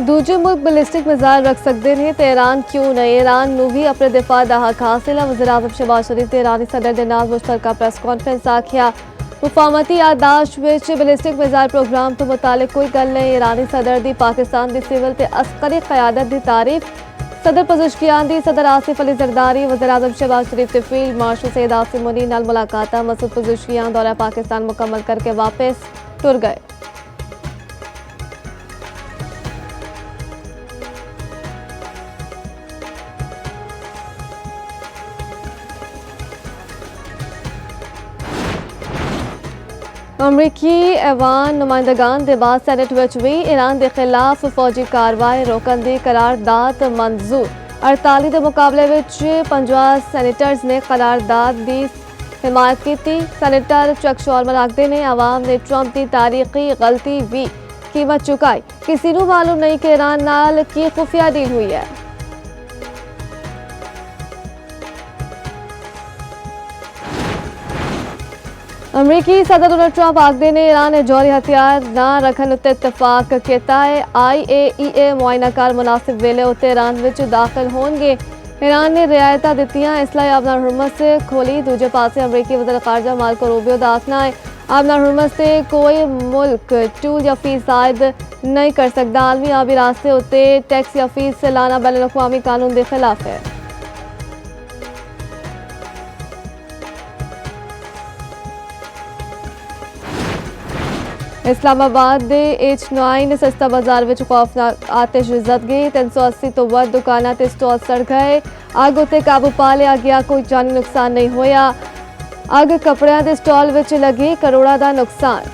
दूजे मुल्क ballistic missile रख सकते हैं तो ईरान क्यों नहीं। ईरान नू भी अपने दिफा का हक हासिल है। वज़ीर आज़म शहबाज शरीफ ने ईरानी सदर के नाल मुश्तरका प्रेस कॉन्फ्रेंस आखिया मुफाहमती याददाश्त विच बैलिस्टिक मिसाइल प्रोग्राम तो मुतालिक कोई गल नहीं। ईरानी सदर दी पाकिस्तान की सिविल ते अस्करी क़यादत की तारीफ। सदर पज़ुशकियान दी सदर आसिफ अली जरदारी वज़ीर आज़म शहबाज शरीफ ते फील्ड मार्शल सैयद आसिम मुनीर नाल मुलाकात। मसूद पज़ुशकियान दौरा पाकिस्तान मुकम्मल करके वापस टुर गए। अमरीकी ऐवान नुमाइंदगान के बाद सैनेट विच भी ईरान के खिलाफ फौजी कार्रवाई रोकन की करारदाद मंजूर। 48 के मुकाबले विच 50 सैनेटर्स ने करारदाद की हिमायत की। सैनेटर चक शॉर्मर आखते ने अवाम ने ट्रंप की तारीखी गलती भी कीमत चुकाई। किसी को मालूम नहीं कि ईरान नाल की खुफिया डील हुई है। अमरीकी सदर डोनाल्ड ट्रंप आखते ने ईरान ने जौहरी हथियार ना रखने उत्ते इतफाक किया है। IAEA मुआयनाकार मुनासिब वेले उत्ते ईरान विच दाखिल होंगे। ईरान ने रियायतां दित्तियां इसलिए आबनार हुर्मस से खोली। दूजे पासे अमरीकी वज़ीर ख़ारजा मार्को रूबियो का आखना है आबनार हुर्मस से कोई मुल्क टूल या फीस आयद नहीं कर सकता। आलमी आबी रास्ते उत्ते टैक्स या फीस लाना बैनुल अक़वामी कानून के खिलाफ है। इस्लामाबाद के H9 सस्ता बाजार में खौफनाक आतिश जद गई। 380 तो वध दुकाना ते स्टॉल सड़ गए। अग उत्ते काबू पा लिया गया। कोई जानी नुकसान नहीं होया। अग कपड़ियां के स्टॉल विच लगी करोड़ां दा नुकसान।